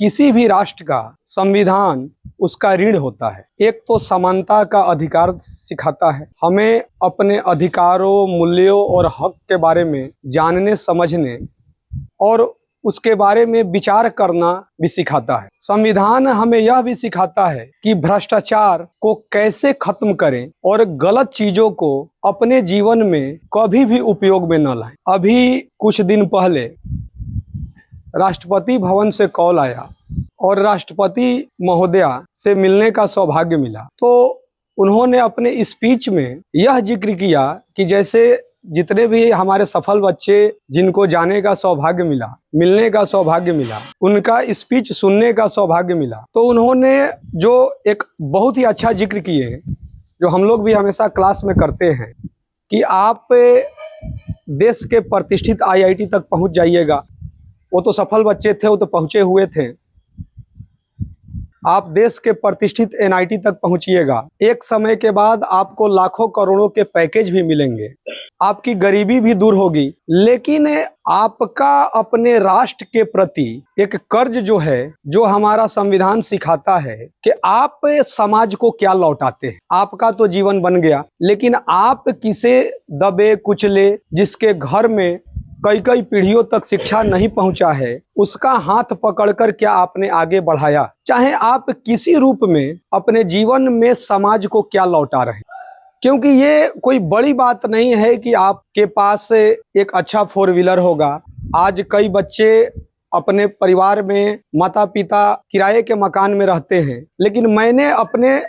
किसी भी राष्ट्र का संविधान उसका ऋण होता है। एक तो समानता का अधिकार सिखाता है, हमें अपने अधिकारों, मूल्यों और हक के बारे में जानने समझने और उसके बारे में विचार करना भी सिखाता है। संविधान हमें यह भी सिखाता है कि भ्रष्टाचार को कैसे खत्म करें और गलत चीजों को अपने जीवन में कभी भी उपयोग में न लाएं। अभी कुछ दिन पहले राष्ट्रपति भवन से कॉल आया और राष्ट्रपति महोदया से मिलने का सौभाग्य मिला, तो उन्होंने अपने स्पीच में यह जिक्र किया कि जैसे जितने भी हमारे सफल बच्चे जिनको जाने का सौभाग्य मिला, मिलने का सौभाग्य मिला, उनका स्पीच सुनने का सौभाग्य मिला, तो उन्होंने जो एक बहुत ही अच्छा जिक्र किए, जो हम लोग भी हमेशा क्लास में करते हैं कि आप देश के प्रतिष्ठित आईआईटी तक पहुंच जाइएगा। वो तो सफल बच्चे थे, वो तो पहुंचे हुए थे। आप देश के प्रतिष्ठित एनआईटी तक पहुंचिएगा, एक समय के बाद आपको लाखों करोड़ों के पैकेज भी मिलेंगे, आपकी गरीबी भी दूर होगी, लेकिन आपका अपने राष्ट्र के प्रति एक कर्ज जो है, जो हमारा संविधान सिखाता है कि आप समाज को क्या लौटाते हैं। आपका तो जीवन बन गया, लेकिन आप किसे दबे कुचले, जिसके घर में कई कई पीढ़ियों तक शिक्षा नहीं पहुंचा है, उसका हाथ पकड़कर क्या आपने आगे बढ़ाया। चाहे आप किसी रूप में अपने जीवन में समाज को क्या लौटा रहे हैं, क्योंकि ये कोई बड़ी बात नहीं है कि आपके पास एक अच्छा 4 व्हीलर होगा। आज कई बच्चे अपने परिवार में माता पिता किराए के मकान में रहते हैं, लेकिन मैंने अपने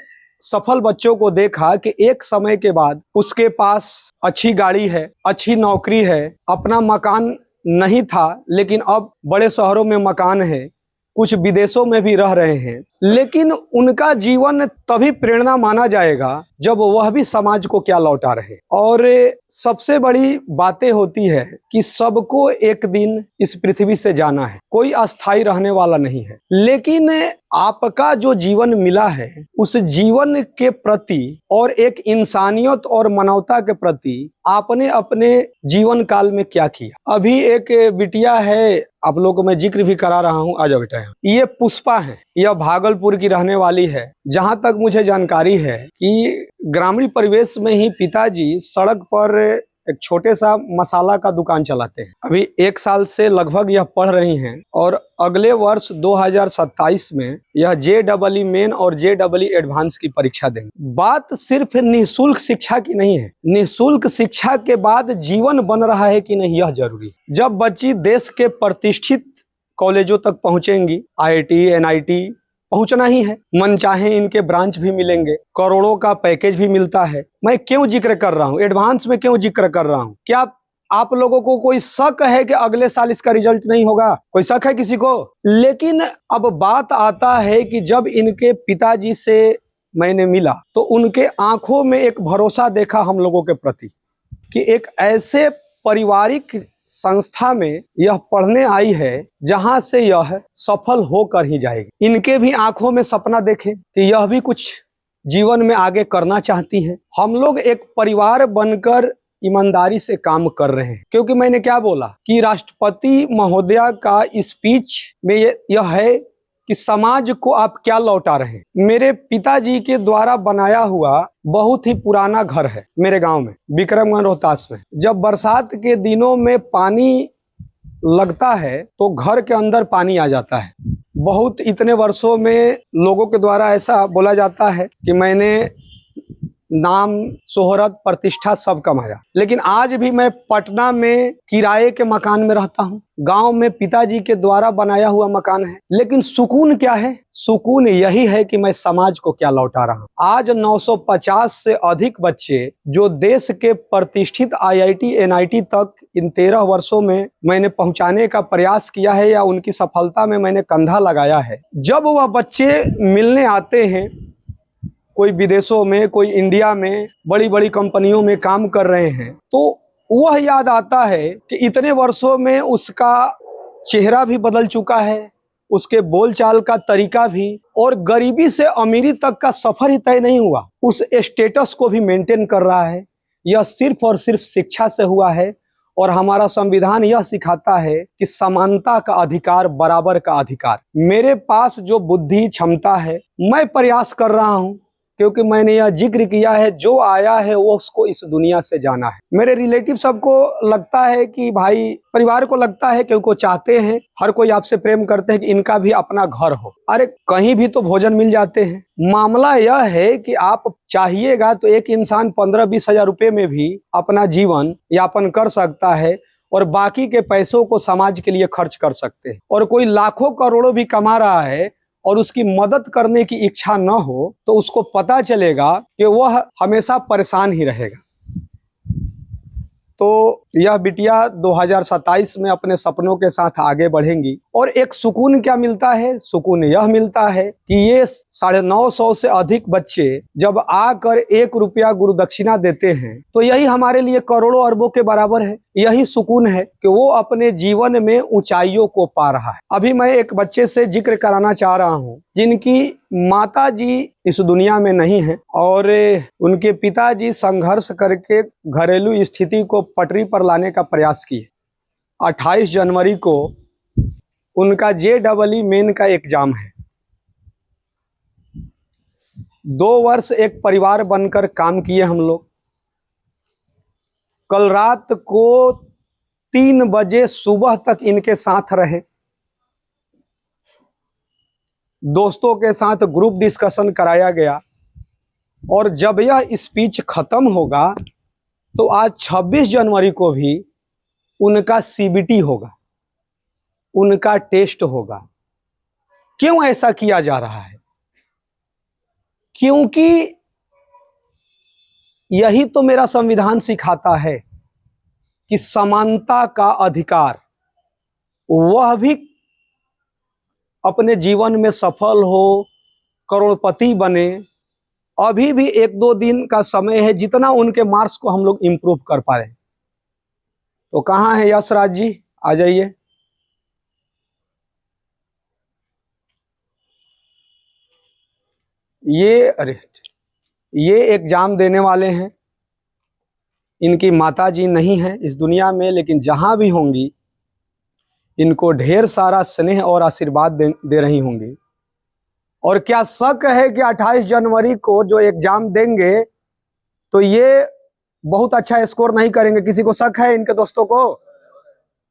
सफल बच्चों को देखा कि एक समय के बाद उसके पास अच्छी गाड़ी है, अच्छी नौकरी है, अपना मकान नहीं था लेकिन अब बड़े शहरों में मकान है, कुछ विदेशों में भी रह रहे हैं, लेकिन उनका जीवन तभी प्रेरणा माना जाएगा जब वह भी समाज को क्या लौटा रहे। और सबसे बड़ी बातें होती है कि सबको एक दिन इस पृथ्वी से जाना है, कोई अस्थायी रहने वाला नहीं है, लेकिन आपका जो जीवन मिला है उस जीवन के प्रति और एक इंसानियत और मानवता के प्रति आपने अपने जीवन काल में क्या किया। अभी एक बिटिया है, आप लोगों को मैं जिक्र भी करा रहा हूं, आ जाओ बेटा। ये पुष्पा है, यह भागलपुर की रहने वाली है। जहां तक मुझे जानकारी है कि ग्रामीण परिवेश में ही पिताजी सड़क पर एक छोटे सा मसाला का दुकान चलाते हैं। अभी 1 साल से लगभग यह पढ़ रही हैं और अगले वर्ष 2027 में यह JEE मेन और JEE एडवांस की परीक्षा देंगे। बात सिर्फ निःशुल्क शिक्षा की नहीं है, निःशुल्क शिक्षा के बाद जीवन बन रहा है कि नहीं, यह जरूरी है। जब बच्ची देश के प्रतिष्ठित कॉलेजों तक पहुंचेंगी, IIT NIT पहुंचना ही है, मन चाहे इनके ब्रांच भी मिलेंगे, करोड़ों का पैकेज भी मिलता है। मैं क्यों जिक्र कर रहा हूं, एडवांस में क्यों जिक्र कर रहा हूं? क्या आप लोगों को कोई शक है कि अगले साल इसका रिजल्ट नहीं होगा? कोई शक है किसी को? लेकिन अब बात आता है कि जब इनके पिताजी से मैंने मिला तो उनके आंखों में एक भरोसा देखा हम लोगों के प्रति कि एक ऐसे पारिवारिक संस्था में यह पढ़ने आई है जहां से यह सफल होकर ही जाएगी। इनके भी आंखों में सपना देखें कि यह भी कुछ जीवन में आगे करना चाहती है। हम लोग एक परिवार बनकर ईमानदारी से काम कर रहे हैं, क्योंकि मैंने क्या बोला कि राष्ट्रपति महोदया का स्पीच में यह है कि समाज को आप क्या लौटा रहे हैं। मेरे पिताजी के द्वारा बनाया हुआ बहुत ही पुराना घर है मेरे गांव में, विक्रमगंज रोहतास में। जब बरसात के दिनों में पानी लगता है तो घर के अंदर पानी आ जाता है। बहुत इतने वर्षों में लोगों के द्वारा ऐसा बोला जाता है कि मैंने नाम, शोहरत, प्रतिष्ठा सब कमाया, लेकिन आज भी मैं पटना में किराए के मकान में रहता हूँ। गांव में पिताजी के द्वारा बनाया हुआ मकान है, लेकिन सुकून क्या है? सुकून यही है कि मैं समाज को क्या लौटा रहा हूँ। आज 950 से अधिक बच्चे जो देश के प्रतिष्ठित IIT NIT तक इन 13 वर्षों में मैंने पहुंचाने का प्रयास किया है या उनकी सफलता में मैंने कंधा लगाया है। जब वह बच्चे मिलने आते हैं, कोई विदेशों में, कोई इंडिया में बड़ी बड़ी कंपनियों में काम कर रहे हैं, तो वह याद आता है कि इतने वर्षों में उसका चेहरा भी बदल चुका है, उसके बोलचाल का तरीका भी, और गरीबी से अमीरी तक का सफर ही तय नहीं हुआ, उस स्टेटस को भी मेंटेन कर रहा है। यह सिर्फ और सिर्फ शिक्षा से हुआ है और हमारा संविधान यह सिखाता है कि समानता का अधिकार, बराबर का अधिकार। मेरे पास जो बुद्धि क्षमता है, मैं प्रयास कर रहा हूं, क्योंकि मैंने यह जिक्र किया है जो आया है वो उसको इस दुनिया से जाना है। मेरे रिलेटिव सबको लगता है कि भाई, परिवार को लगता है, क्योंकि वो चाहते हैं, हर कोई आपसे प्रेम करते हैं कि इनका भी अपना घर हो। अरे कहीं भी तो भोजन मिल जाते हैं। मामला यह है कि आप चाहिएगा तो एक इंसान 15-20 हजार रुपए में भी अपना जीवन यापन कर सकता है और बाकी के पैसों को समाज के लिए खर्च कर सकते हैं। और कोई लाखों करोड़ों भी कमा रहा है और उसकी मदद करने की इच्छा न हो तो उसको पता चलेगा कि वह हमेशा परेशान ही रहेगा। तो यह बिटिया 2027 में अपने सपनों के साथ आगे बढ़ेंगी और एक सुकून क्या मिलता है? सुकून यह मिलता है कि ये 950 से अधिक बच्चे जब आकर 1 रुपया गुरुदक्षिणा देते हैं तो यही हमारे लिए करोड़ों अरबों के बराबर है। यही सुकून है कि वो अपने जीवन में ऊंचाइयों को पा रहा है। अभी मैं एक बच्चे से जिक्र कराना चाह रहा हूं जिनकी माता जी इस दुनिया में नहीं है और उनके पिताजी संघर्ष करके घरेलू स्थिति को पटरी पर लाने का प्रयास किए। 28 जनवरी को उनका JEE मेन का एग्जाम है। 2 वर्ष एक परिवार बनकर काम किए हम लोग। कल रात को 3 बजे सुबह तक इनके साथ रहे। दोस्तों के साथ ग्रुप डिस्कशन कराया गया और जब यह स्पीच खत्म होगा तो आज 26 जनवरी को भी उनका CBT होगा, उनका टेस्ट होगा। क्यों ऐसा किया जा रहा है? क्योंकि यही तो मेरा संविधान सिखाता है कि समानता का अधिकार, वह भी अपने जीवन में सफल हो, करोड़पति बने। अभी भी 1-2 दिन का समय है, जितना उनके मार्क्स को हम लोग इंप्रूव कर पा रहे हैं। तो कहाँ है यशराज जी? आ जाइए। ये एग्जाम देने वाले हैं। इनकी माता जी नहीं है इस दुनिया में, लेकिन जहां भी होंगी इनको ढेर सारा स्नेह और आशीर्वाद दे रही होंगी। और क्या शक है कि 28 जनवरी को जो एग्जाम देंगे तो ये बहुत अच्छा स्कोर नहीं करेंगे? किसी को शक है इनके दोस्तों को?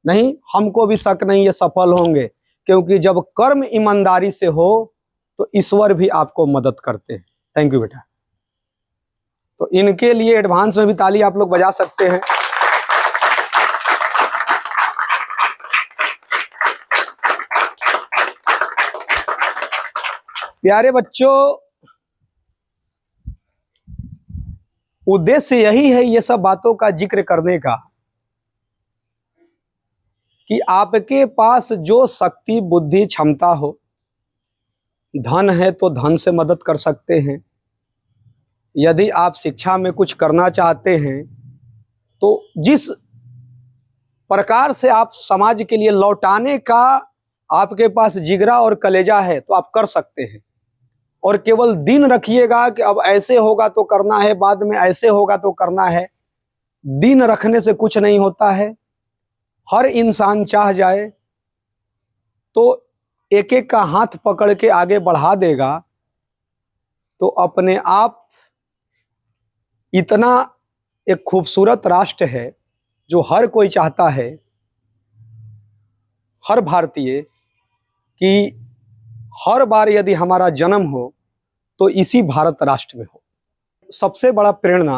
नहीं, हमको भी शक नहीं, ये सफल होंगे। क्योंकि जब कर्म ईमानदारी से हो तो ईश्वर भी आपको मदद करते हैं। थैंक यू बेटा। तो इनके लिए एडवांस में भी ताली आप लोग बजा सकते हैं। प्यारे बच्चों, उद्देश्य यही है ये सब बातों का जिक्र करने का कि आपके पास जो शक्ति, बुद्धि, क्षमता हो, धन है तो धन से मदद कर सकते हैं। यदि आप शिक्षा में कुछ करना चाहते हैं तो जिस प्रकार से आप समाज के लिए लौटाने का आपके पास जिगरा और कलेजा है तो आप कर सकते हैं। और केवल दिन रखिएगा कि अब ऐसे होगा तो करना है, बाद में ऐसे होगा तो करना है। दिन रखने से कुछ नहीं होता है। हर इंसान चाह जाए तो एक एक का हाथ पकड़ के आगे बढ़ा देगा तो अपने आप इतना एक खूबसूरत राष्ट्र है जो हर कोई चाहता है, हर भारतीय, कि हर बार यदि हमारा जन्म हो तो इसी भारत राष्ट्र में हो। सबसे बड़ा प्रेरणा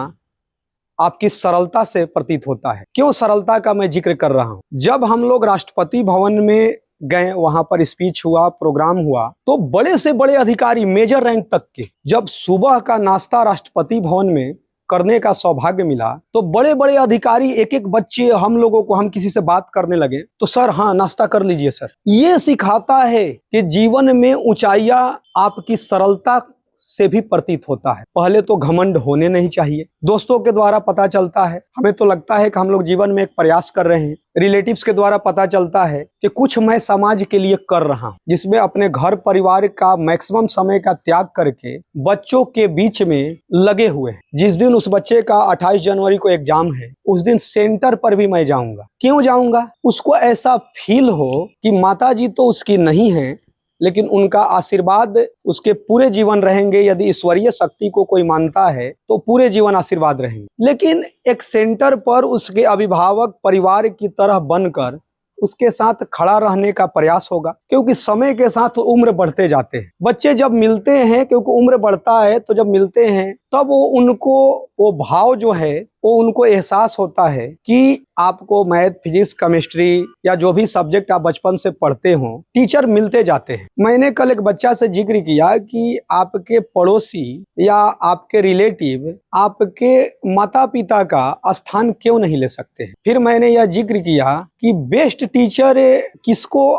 आपकी सरलता से प्रतीत होता है। क्यों सरलता का मैं जिक्र कर रहा हूं? जब हम लोग राष्ट्रपति भवन में गए, वहां पर स्पीच हुआ, प्रोग्राम हुआ, तो बड़े से बड़े अधिकारी, मेजर रैंक तक के, जब सुबह का नाश्ता राष्ट्रपति भवन में करने का सौभाग्य मिला तो बड़े बड़े अधिकारी, एक एक बच्चे, हम लोगों को, हम किसी से बात करने लगे तो सर हाँ नाश्ता कर लीजिए सर। ये सिखाता है कि जीवन में ऊंचाइयां आपकी सरलता से भी प्रतीत होता है। पहले तो घमंड होने नहीं चाहिए। दोस्तों के द्वारा पता चलता है, हमें तो लगता है कि हम लोग जीवन में एक प्रयास कर रहे हैं। रिलेटिव्स के द्वारा पता चलता है कि कुछ मैं समाज के लिए कर रहा हूं, जिसमें अपने घर परिवार का मैक्सिमम समय का त्याग करके बच्चों के बीच में लगे हुए हैं। जिस दिन उस बच्चे का 28 जनवरी को एग्जाम है, उस दिन सेंटर पर भी मैं जाऊंगा। क्यों जाऊंगा? उसको ऐसा फील हो कि माताजी तो उसकी नहीं है, लेकिन उनका आशीर्वाद उसके पूरे जीवन रहेंगे। यदि ईश्वरीय शक्ति को कोई मानता है तो पूरे जीवन आशीर्वाद रहेंगे। लेकिन एक सेंटर पर उसके अभिभावक परिवार की तरह बनकर उसके साथ खड़ा रहने का प्रयास होगा, क्योंकि समय के साथ उम्र बढ़ते जाते हैं। बच्चे जब मिलते हैं, क्योंकि उम्र बढ़ता है, तो जब मिलते हैं तब उनको वो भाव जो है वो उनको एहसास होता है कि आपको मैथ, फिजिक्स, केमिस्ट्री या जो भी सब्जेक्ट आप बचपन से पढ़ते हो, टीचर मिलते जाते हैं। मैंने कल एक बच्चा से जिक्र किया कि आपके पड़ोसी या आपके रिलेटिव आपके माता पिता का स्थान क्यों नहीं ले सकते हैं। फिर मैंने यह जिक्र किया कि बेस्ट टीचर किसको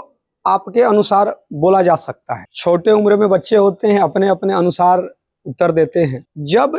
आपके अनुसार बोला जा सकता है। छोटे उम्र में बच्चे होते हैं, अपने अपने अनुसार उत्तर देते हैं। जब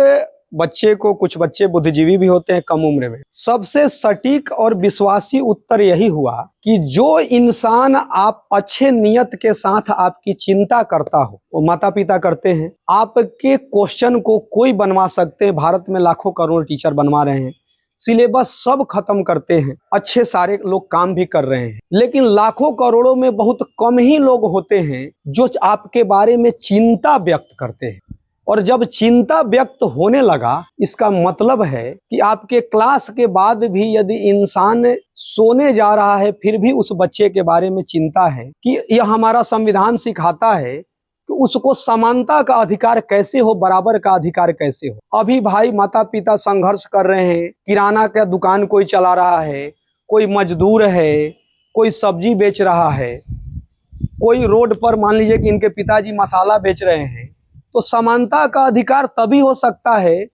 बच्चे को, कुछ बच्चे बुद्धिजीवी भी होते हैं कम उम्र में, सबसे सटीक और विश्वासी उत्तर यही हुआ कि जो इंसान आप अच्छे नियत के साथ आपकी चिंता करता हो, वो माता पिता करते हैं। आपके क्वेश्चन को कोई बनवा सकते हैं। भारत में लाखों करोड़ टीचर बनवा रहे हैं, सिलेबस सब खत्म करते हैं, अच्छे सारे लोग काम भी कर रहे हैं, लेकिन लाखों करोड़ों में बहुत कम ही लोग होते हैं जो आपके बारे में चिंता व्यक्त करते हैं। और जब चिंता व्यक्त होने लगा, इसका मतलब है कि आपके क्लास के बाद भी यदि इंसान सोने जा रहा है, फिर भी उस बच्चे के बारे में चिंता है कि यह हमारा संविधान सिखाता है कि उसको समानता का अधिकार कैसे हो, बराबर का अधिकार कैसे हो। अभी भाई माता पिता संघर्ष कर रहे हैं, किराना का दुकान कोई चला रहा है, कोई मजदूर है, कोई सब्जी बेच रहा है, कोई रोड पर मान लीजिए कि इनके पिताजी मसाला बेच रहे हैं। तो समानता का अधिकार तभी हो सकता है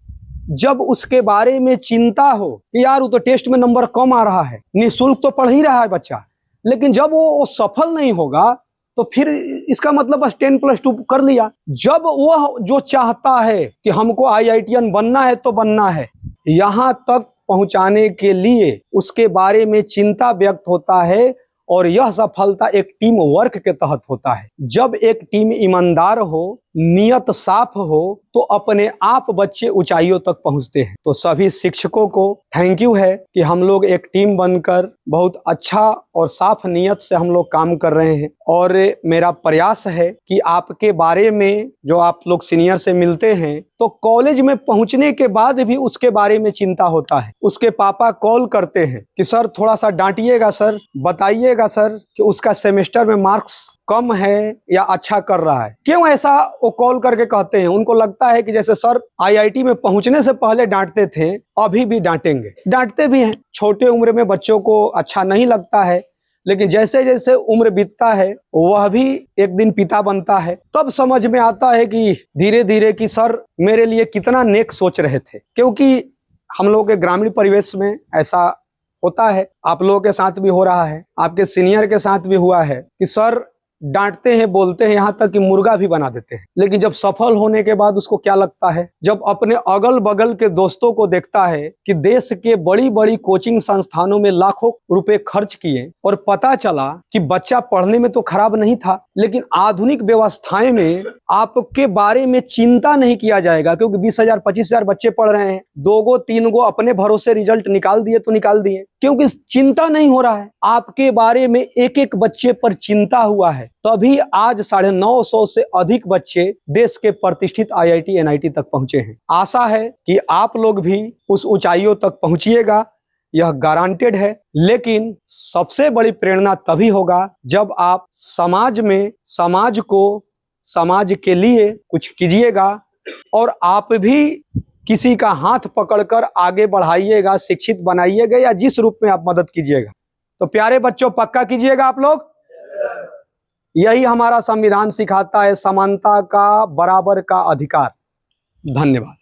जब उसके बारे में चिंता हो कि यार वो तो टेस्ट में नंबर कम आ रहा है, निःशुल्क तो पढ़ ही रहा है बच्चा, लेकिन जब वो सफल नहीं होगा तो फिर इसका मतलब बस 10+2 कर लिया। जब वह जो चाहता है कि हमको IITian बनना है तो बनना है, यहाँ तक पहुंचाने के लिए उसके बारे में चिंता व्यक्त होता है। और यह सफलता एक टीम वर्क के तहत होता है। जब एक टीम ईमानदार हो, नियत साफ हो, तो अपने आप बच्चे ऊंचाइयों तक पहुंचते हैं। तो सभी शिक्षकों को थैंक यू है कि हम लोग एक टीम बनकर बहुत अच्छा और साफ नियत से हम लोग काम कर रहे हैं। और मेरा प्रयास है कि आपके बारे में, जो आप लोग सीनियर से मिलते हैं, तो कॉलेज में पहुंचने के बाद भी उसके बारे में चिंता होता है। उसके पापा कॉल करते हैं कि सर थोड़ा सा डांटिएगा सर, बताइएगा सर कि उसका सेमेस्टर में मार्क्स कम है या अच्छा कर रहा है। क्यों ऐसा वो कॉल करके कहते हैं? उनको लगता है कि जैसे सर IIT में पहुंचने से पहले डांटते थे, अभी भी डांटेंगे। डांटते भी हैं। छोटे उम्र में बच्चों को अच्छा नहीं लगता है, लेकिन जैसे जैसे उम्र बीतता है वह भी एक दिन पिता बनता है, तब समझ में आता है कि धीरे धीरे कि सर मेरे लिए कितना नेक सोच रहे थे। क्योंकि हम लोग के ग्रामीण परिवेश में ऐसा होता है, आप लोगों के साथ भी हो रहा है, आपके सीनियर के साथ भी हुआ है कि सर डांटते हैं, बोलते हैं, यहाँ तक कि मुर्गा भी बना देते हैं। लेकिन जब सफल होने के बाद उसको क्या लगता है? जब अपने अगल बगल के दोस्तों को देखता है कि देश के बड़ी बड़ी कोचिंग संस्थानों में लाखों रुपए खर्च किए और पता चला कि बच्चा पढ़ने में तो खराब नहीं था, लेकिन आधुनिक व्यवस्थाएं में आपके बारे में चिंता नहीं किया जाएगा, क्योंकि 20,000 25,000 बच्चे पढ़ रहे हैं, 2 गो 3 गो अपने भरोसे रिजल्ट निकाल दिए तो निकाल दिए, क्योंकि चिंता नहीं हो रहा है। आपके बारे में एक एक बच्चे पर चिंता हुआ है, तभी आज 950 से अधिक बच्चे देश के प्रतिष्ठित IIT NIT तक पहुंचे हैं। आशा है कि आप लोग भी उस ऊंचाइयों तक पहुंचिएगा, यह गारंटेड है। लेकिन सबसे बड़ी प्रेरणा तभी होगा जब आप समाज में, समाज के लिए कुछ कीजिएगा और आप भी किसी का हाथ पकड़कर आगे बढ़ाइएगा, शिक्षित बनाइएगा या जिस रूप में आप मदद कीजिएगा। तो प्यारे बच्चों, पक्का कीजिएगा आप लोग। यही हमारा संविधान सिखाता है, समानता का, बराबर का अधिकार। धन्यवाद।